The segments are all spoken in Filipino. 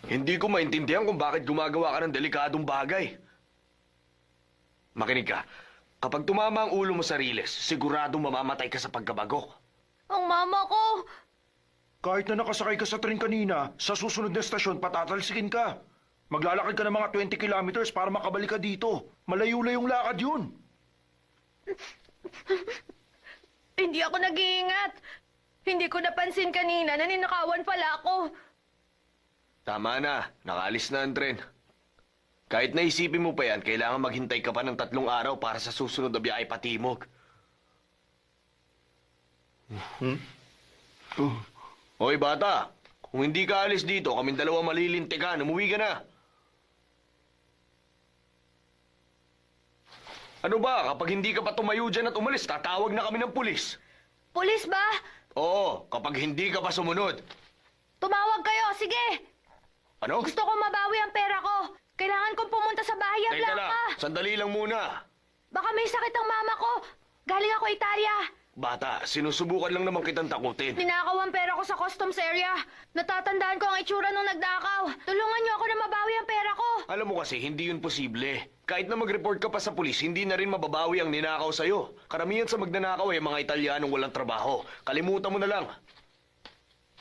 Hindi ko maintindihan kung bakit gumagawa ka ng delikadong bagay. Makinig ka. Kapag tumama ang ulo mo sa riles, siguradong mamamatay ka sa pagkabago. Ang mama ko! Kahit na nakasakay ka sa tren kanina, sa susunod na estasyon patatalsikin ka. Maglalakad ka ng mga 20 kilometers para makabalik ka dito. Malayo-layong lakad yun. Hindi ako nag-iingat. Hindi ko napansin kanina na ninakawan pala ako. Tama na, nakaalis na ang tren. Kahit naisipin mo pa yan, kailangan maghintay ka pa ng 3 araw para sa susunod na biyahe patimog. Hoy bata, kung hindi ka alis dito, kaming dalawa malilintikan. Umuwi ka na. Ano ba, kapag hindi ka pa tumayo dyan at umalis, tatawag na kami ng pulis. Pulis ba? Oo, kapag hindi ka pa sumunod. Tumawag kayo, sige! Ano? Gusto kong mabawi ang pera ko. Kailangan kong pumunta sa Bahia Teka lang, Blanca. sandali lang muna. Baka may sakit ang mama ko. Galing ako Italia. Bata, sinusubukan lang naman kitang takutin. Ninakaw ang pera ko sa customs area. Natatandaan ko ang itsura nung nagdakaw. Tulungan niyo ako na mabawi ang pera ko. Alam mo kasi, hindi yun posible. Kahit na mag-report ka pa sa pulis, hindi na rin mababawi ang ninakaw sa'yo. Karamihan sa magnanakaw ay mga Italianong walang trabaho. Kalimutan mo na lang.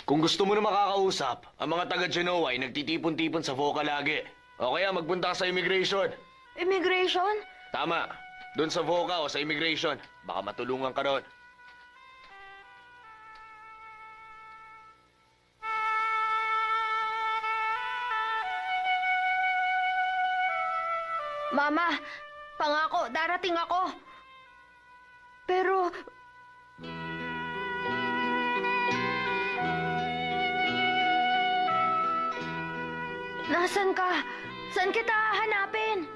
Kung gusto mo na makakausap, ang mga taga-Genoa ay nagtitipon-tipon sa Voca lagi. O kaya magpunta ka sa immigration. Immigration? Tama. Doon sa Voca o sa immigration. Baka matulungan ka ron. Mama, pangako, darating ako. Pero... Nasaan ka? Saan kita hahanapin?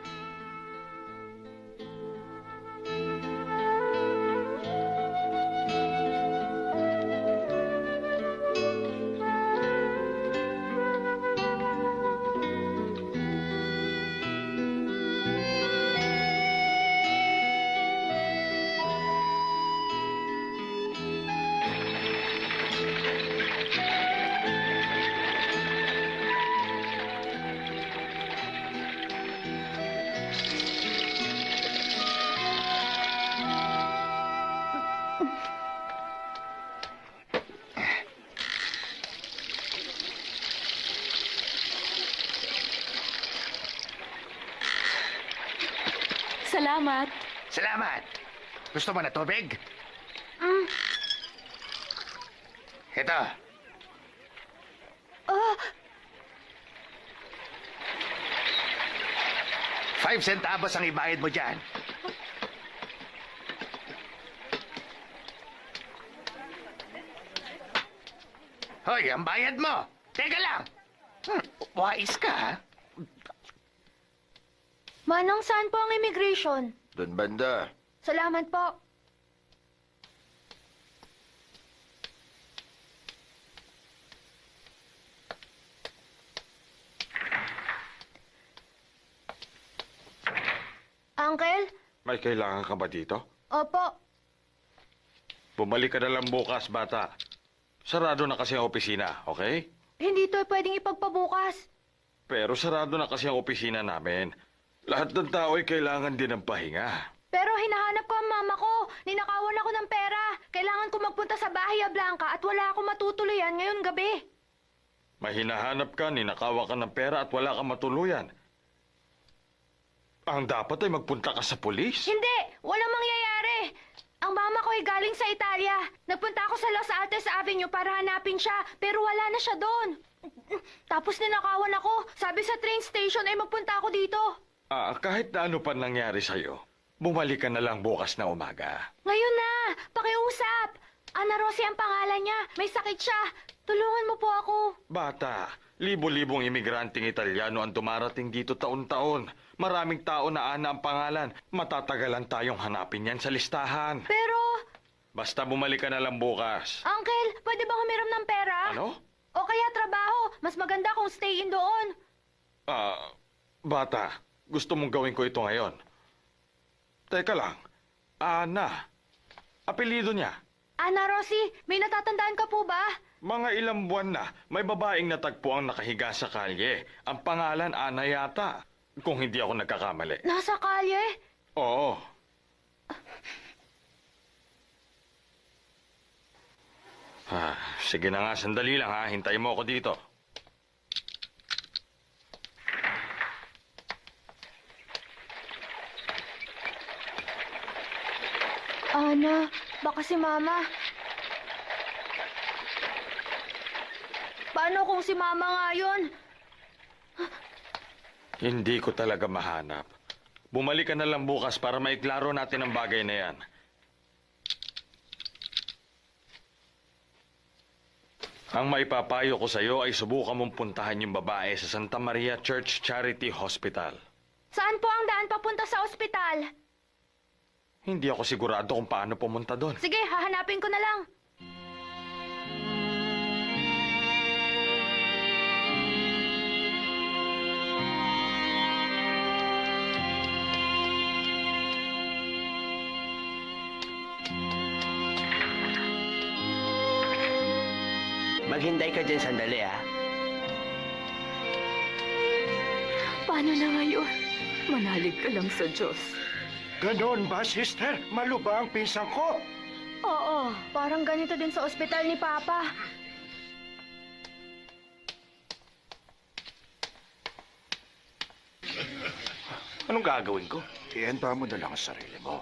Salamat. Salamat. Gusto mo na tubig? Ito. Oh, 5 centavos ang ibayad mo dyan. Hoy, ang bayad mo. Teka lang. Wais ka, ha? Manang, saan po ang immigration? Doon banda. Salamat po. Uncle? May kailangan ka ba dito? Opo. Bumalik ka na lang bukas, bata. Sarado na kasi ang opisina, okay? Hindi to pwedeng ipagpabukas. Pero sarado na kasi ang opisina namin. Lahat ng tao ay kailangan din ng pahinga. Pero hinahanap ko ang mama ko. Ninakawan ako ng pera. Kailangan ko magpunta sa Bahia Blanca at wala akong matutuluyan ngayon gabi. May hinahanap ka, ninakawa ka ng pera at wala kang matuluyan. Ang dapat ay magpunta ka sa pulis. Hindi! Walang mangyayari! Ang mama ko ay galing sa Italia. Nagpunta ako sa Los Altos Avenue para hanapin siya, pero wala na siya doon. Tapos ninakawan ako. Sabi sa train station ay magpunta ako dito. Kahit na ano pa nangyari sa'yo, bumalik ka na lang bukas na umaga. Ngayon na! Pakiusap! Ana Rosie ang pangalan niya. May sakit siya. Tulungan mo po ako. Bata, libo-libong imigranteng Italiano ang dumarating dito taon-taon. Maraming tao na Ana ang pangalan. Matatagalan tayong hanapin yan sa listahan. Pero... Basta bumalik ka na lang bukas. Uncle, pwede bang humiram ng pera? Ano? O kaya trabaho. Mas maganda kung stay in doon. Bata, gusto mong gawin ko ito ngayon. Teka lang, Ana. Apelido niya. Ana Rosie, may natatandaan ka po ba? Mga ilang buwan na, may babaeng natagpo ang nakahiga sa kalye. Ang pangalan, Ana yata. Kung hindi ako nagkakamali. Nasa kalye? Oo. Sige na nga, sandali lang ha. Hintayin mo ako dito. Ana, baka si Mama. Paano kung si Mama nga yun? Hindi ko talaga mahanap. Bumalik ka na lang bukas para maiklaro natin ang bagay na yan. Ang maipapayo ko sa iyo ay subukan mong puntahan yung babae sa Santa Maria Church Charity Hospital. Saan po ang daan papunta sa ospital? Hindi ako sigurado kung paano pumunta doon. Sige, hahanapin ko na lang. Maghintay ka dyan sandali, ha? Paano na ngayon? Manalig ka lang sa Diyos. Ganon ba, sister? Malo ba ang pinsan ko? Oo, parang ganito din sa ospital ni Papa. Anong gagawin ko? Ihanda mo na lang ang sarili mo.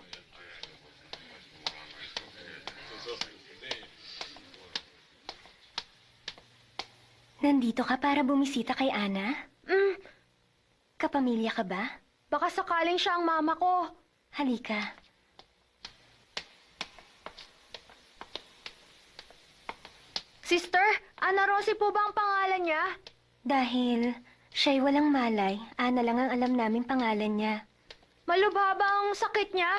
Nandito ka para bumisita kay Ana? Kapamilya ka ba? Baka sakaling siya ang mama ko. Halika. Sister, Ana Rosie po ba ang pangalan niya? Dahil siya'y walang malay, Ana lang ang alam naming pangalan niya. Malubha ba ang sakit niya?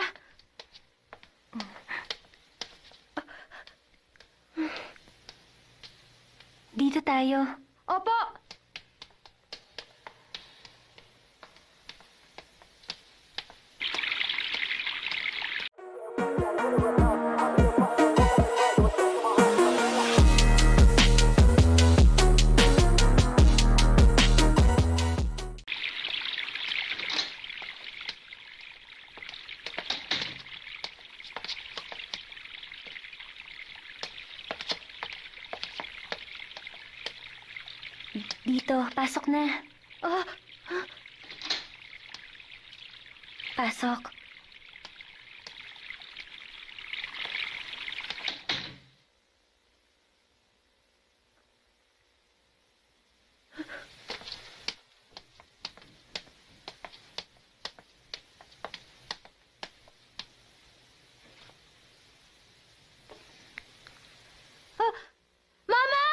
Dito tayo. Opo. Dito, pasok na. Ah, Pasok. Mama!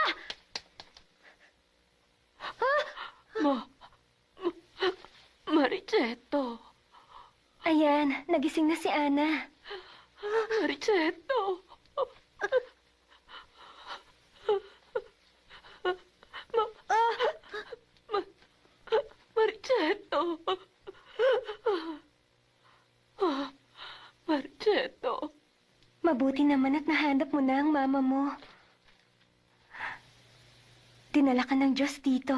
Mariceto. Ayan, nagising na si Ana. Mariceto. Mariceto. Mariceto. Mabuti naman at nahanap mo na ang mama mo. Dinala ka ng Diyos dito.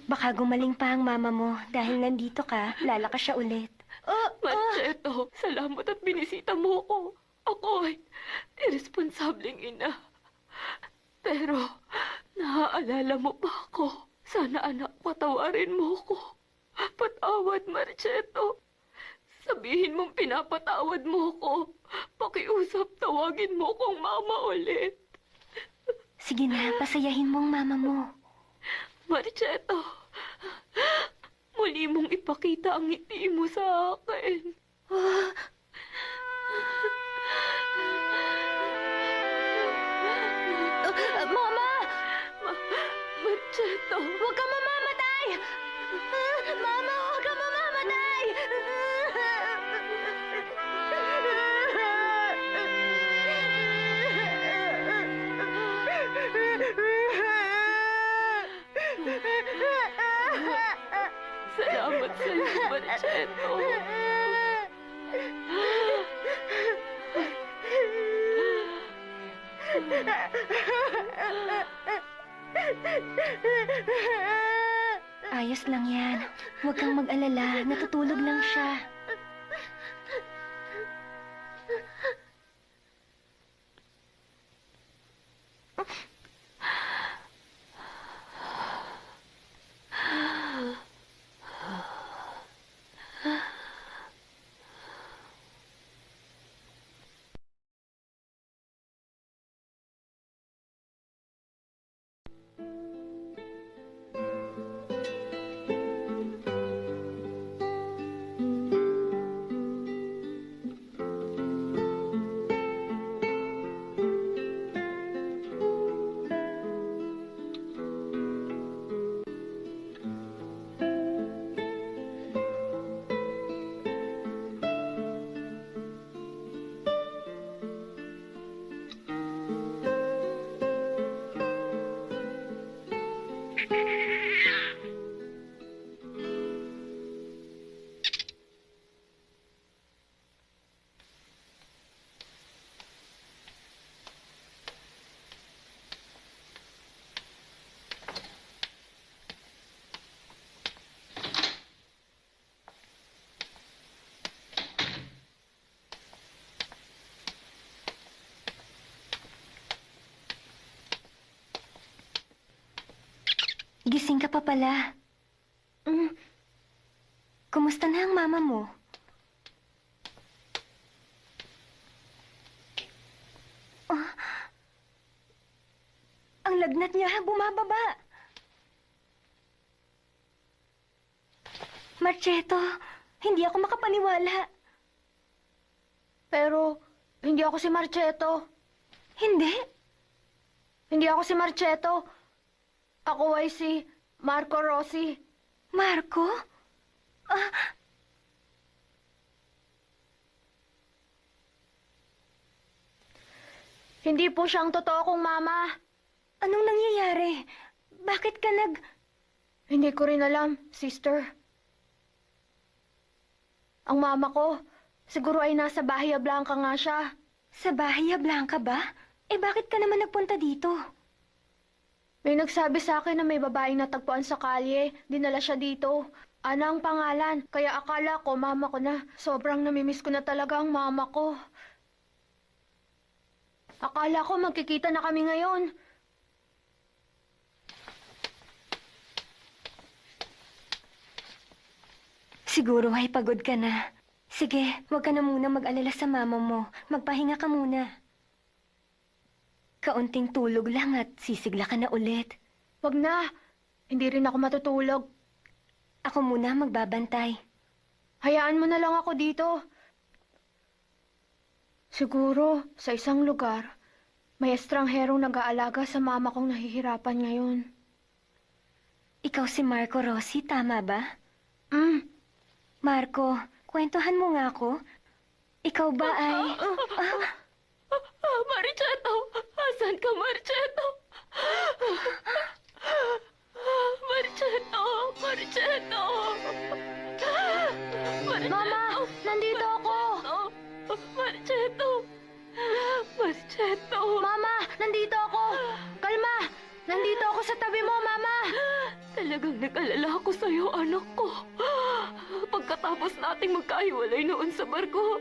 Baka gumaling pa ang mama mo dahil nandito ka, lalakas siya ulit. Mariceto, salamat at binisita mo ko. Ako ay irresponsableng ina. Pero, naaalala mo pa ako. Sana anak, patawarin mo ko. Patawad, Mariceto. Sabihin mong pinapatawad mo ko. Pakiusap, tawagin mo kong mama ulit. Sige na, pasayahin mo ang mama mo. Mariceto, muli mong ipakita ang ngiti mo sa akin. Mama! Mariceto, Huwag ka mamamatay! Mama, huwag ka mamamatay! salamat sa iyo, Mariceto. Ayos lang yan. Huwag kang mag-alala. Natutulog lang siya. Gising ka pa pala. Kumusta na ang mama mo? Ah, ang lagnat niya, bumababa. Marchetto, hindi ako makapaniwala. Pero, hindi ako si Marchetto. Hindi? Hindi ako si Marchetto. Ako ay si Marco Rossi. Marco? Ah, Hindi po siyang totoo kong mama. anong nangyayari? Bakit ka Hindi ko rin alam, sister. Ang mama ko, siguro ay nasa Bahia Blanca nga siya. Sa Bahia Blanca ba? Eh bakit ka naman nagpunta dito? May nagsabi sa akin na may babaeng natagpuan sa kalye. Dinala siya dito. Ana ang pangalan, kaya akala ko mama ko na. Sobrang namimiss ko na talaga ang mama ko. Akala ko magkikita na kami ngayon. Siguro ay pagod ka na. Sige, huwag ka na muna mag-alala sa mama mo. Magpahinga ka muna. Kaunting tulog lang at sisigla ka na ulit. Wag na. Hindi rin ako matutulog. Ako muna magbabantay. Hayaan mo na lang ako dito. Siguro, sa isang lugar, may estrangherong nag-aalaga sa mama kong nahihirapan ngayon. Ikaw si Marco Rossi, tama ba? Mm. Marco, kwentuhan mo nga ako. Ikaw ba ay... Marichetto! Asan ka, Marichetto? Marichetto! Marichetto! Mama, nandito ako! Marichetto! Marichetto! Mama, nandito ako! Kalma! Nandito ako sa tabi mo, Mama! Talagang nag-alala ako sa'yo, anak ko. Pagkatapos nating magkahiwalay noon sa barko.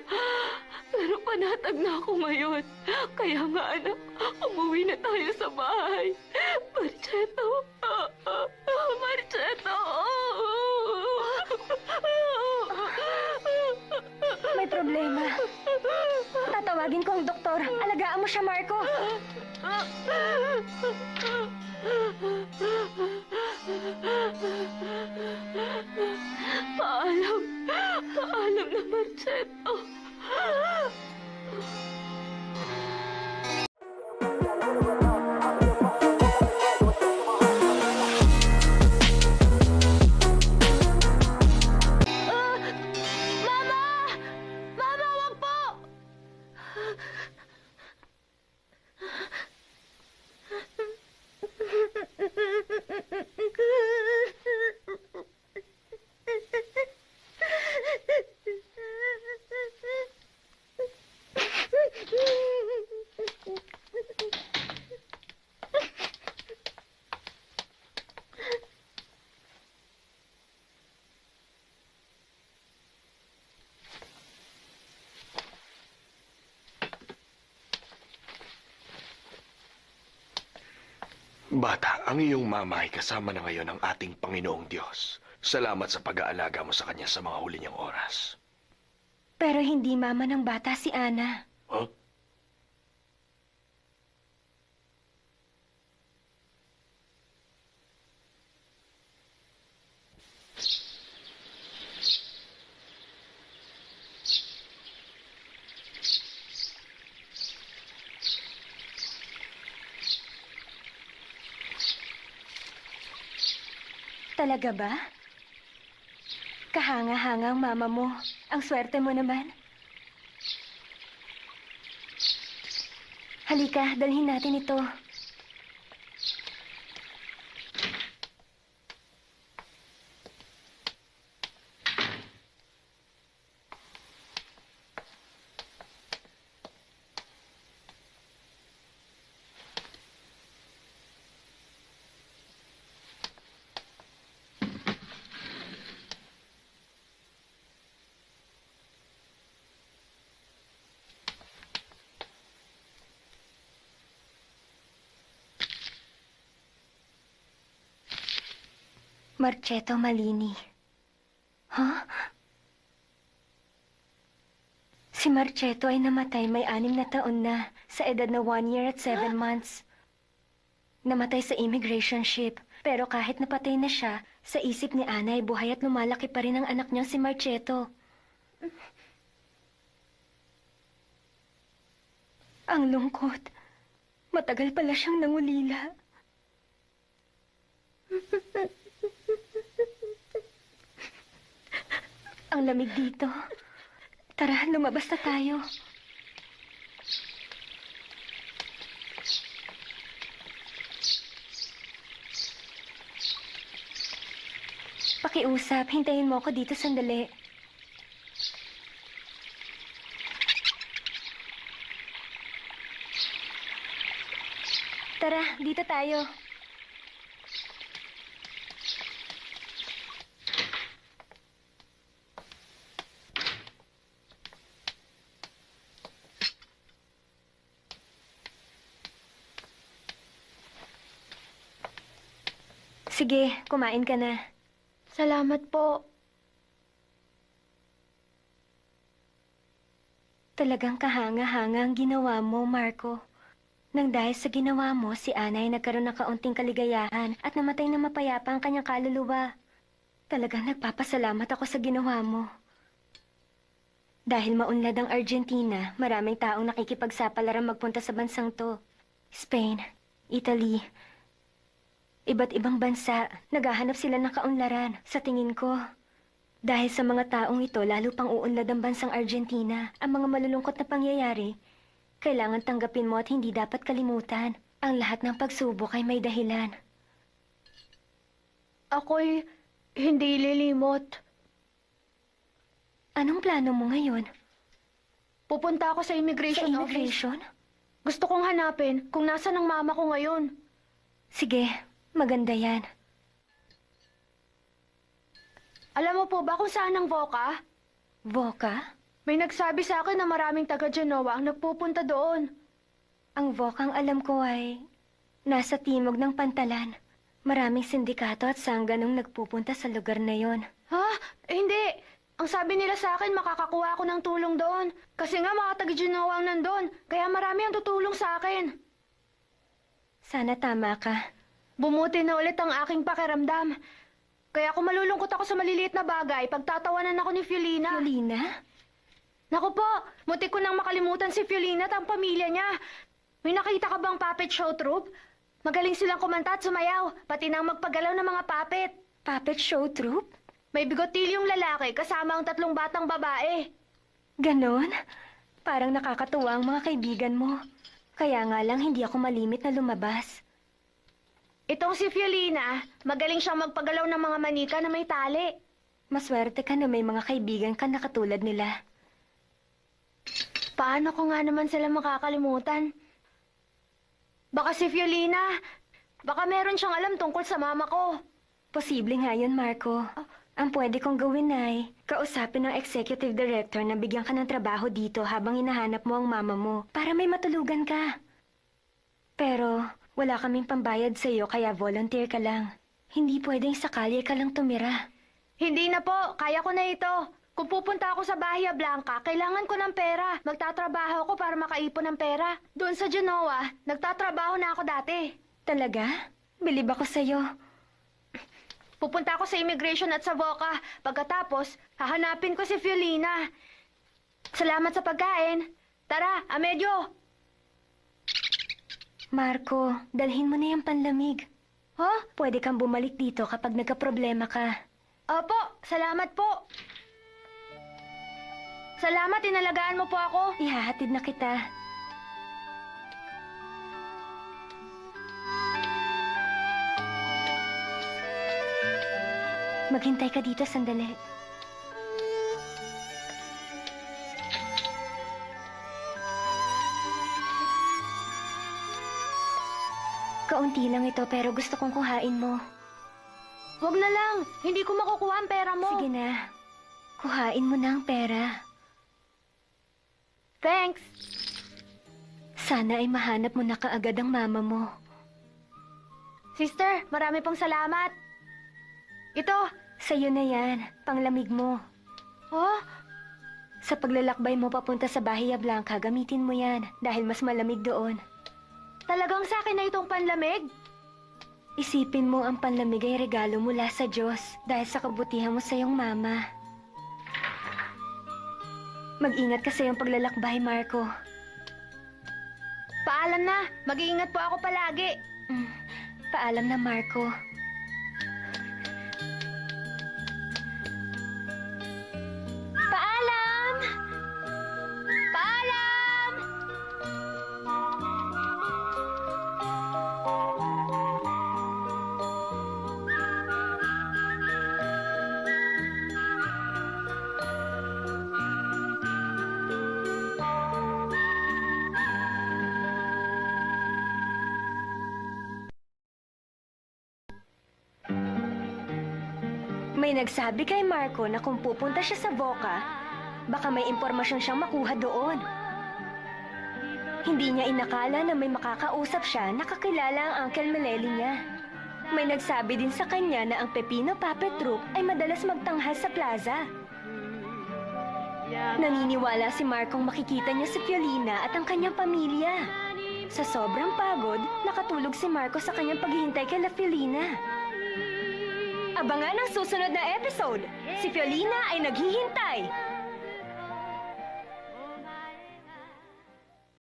Pero panatag na ako ngayon. Kaya nga, anak, umuwi na tayo sa bahay. Marchetto! Marchetto! May problema. Tatawagin ko ang doktor. Alagaan mo siya, Marco. Paalam. Paalam na, Marchetto. Mama! Mama, wag po! Bata, ang iyong mama ay kasama na ngayon ng ating Panginoong Diyos. Salamat sa pag-aalaga mo sa kanya sa mga huli niyang oras. Pero hindi mama ng bata si Ana. Huh? Talaga ba? Kahanga-hanga ang mama mo. Ang swerte mo naman. Halika, dalhin natin ito. Marchetto Malini. Huh? Si Marchetto ay namatay may 6 na taon na, sa edad na 1 year at 7 months. Namatay sa immigration ship, pero kahit napatay na siya, sa isip ni Ana ay buhay at lumalaki pa rin ang anak niyang si Marchetto. Ang lungkot. Matagal pala siyang nangulila. Ang lamig dito. Tara, lumabas na tayo. Pakiusap, hintayin mo ako dito sandali. Tara, dito tayo. Sige, kumain ka na. Salamat po. Talagang kahanga-hanga ang ginawa mo, Marco. Nang dahil sa ginawa mo, si Ana ay nagkaroon ng kaunting kaligayahan at namatay na mapayapa ang kanyang kaluluwa. Talagang nagpapasalamat ako sa ginawa mo. Dahil maunlad ang Argentina, maraming taong nakikipagsapalaran magpunta sa bansang to. Spain, Italy, iba't ibang bansa, naghahanap sila ng kaunlaran. Sa tingin ko, dahil sa mga taong ito, lalo pang uunlad ang bansang Argentina. Ang mga malulungkot na pangyayari, kailangan tanggapin mo at hindi dapat kalimutan. Ang lahat ng pagsubok ay may dahilan. Ako'y hindi lilimot. Anong plano mo ngayon? Pupunta ako sa Sa immigration, office. immigration? Gusto kong hanapin kung nasaan ang mama ko ngayon. Sige, maganda yan. Alam mo po ba kung saan ang Voca? Voca? May nagsabi sa akin na maraming taga-Genoa ang nagpupunta doon. Ang Voca ang alam ko ay nasa timog ng Pantalan. Maraming sindikato at sangganong nagpupunta sa lugar na yon. Ha? Hindi. Ang sabi nila sa akin, makakakuha ako ng tulong doon. Kasi nga mga taga-Genoa ang nandun. Kaya marami ang tutulong sa akin. Sana tama ka. Bumuti na ulit ang aking pakiramdam. Kaya kung malulungkot ako sa maliliit na bagay, pagtatawanan ako ni Fiolina. Fiolina? Naku po, muti ko nang makalimutan si Fiolina at ang pamilya niya. May nakita ka bang puppet show troupe? Magaling silang kumanta at sumayaw, pati nang magpagalaw ng mga puppet. Puppet show troupe? May bigotilyong lalaki kasama ang 3 batang babae. Ganon? Parang nakakatuwa ang mga kaibigan mo. Kaya nga lang hindi ako malimit na lumabas. Itong si Fiolina, magaling siyang magpagalaw ng mga manika na may tali. Maswerte ka na may mga kaibigan ka na katulad nila. Paano ko nga naman sila makakalimutan? Baka si Fiolina, baka meron siyang alam tungkol sa mama ko. Posible nga yun, Marco. Ang pwede kong gawin ay kausapin ng executive director na bigyan ka ng trabaho dito habang hinahanap mo ang mama mo para may matulugan ka. Pero Wala kaming pambayad sa'yo kaya volunteer ka lang. Hindi pwedeng sa kalye ka lang tumira. Hindi na po, kaya ko na ito. Kung pupunta ako sa Bahia Blanca, kailangan ko ng pera. Magtatrabaho ako para makaipon ng pera. Doon sa Genoa, nagtatrabaho na ako dati. Talaga? Bilib ako sa'yo. Pupunta ako sa immigration at sa VOCA. Pagkatapos, hahanapin ko si Fiolina. Salamat sa pagkain. Tara, Amedyo! Marco, dalhin mo na yung panlamig. Huh? Pwede kang bumalik dito kapag nagka-problema ka. Opo, salamat po. Salamat, inalagaan mo po ako. Ihahatid na kita. Maghintay ka dito sandali. Kaunti lang ito pero gusto kong kuhain mo. Huwag na lang, hindi ko makukuha ang pera mo. Sige na. Kuhain mo na ang pera. Thanks. Sana ay mahanap mo na kaagad ang mama mo. Sister, marami pong salamat. Ito. Sa'yo na yan. Panglamig mo. Oh, Sa paglalakbay mo papunta sa Bahia Blanca, gamitin mo yan dahil mas malamig doon. talagang sa akin na itong panlamig? Isipin mo ang panlamig ay regalo mula sa Diyos dahil sa kabutihan mo sa iyong mama. Mag-ingat ka sa iyong paglalakbay, Marco. Paalam na. Mag-iingat po ako palagi. Paalam na, Marco. Paalam! Paalam! May nagsabi kay Marco na kung pupunta siya sa VOCA, baka may impormasyon siyang makuha doon. Hindi niya inakala na may makakausap siya na kakilala ang Uncle Meleli niya. May nagsabi din sa kanya na ang Pepino Puppet Troupe ay madalas magtanghal sa plaza. Naniniwala si Marcong makikita niya si Fiolina at ang kanyang pamilya. Sa sobrang pagod, nakatulog si Marco sa kanyang paghihintay kay La Fiolina. Abangan ang susunod na episode. Si Fiolina ay naghihintay.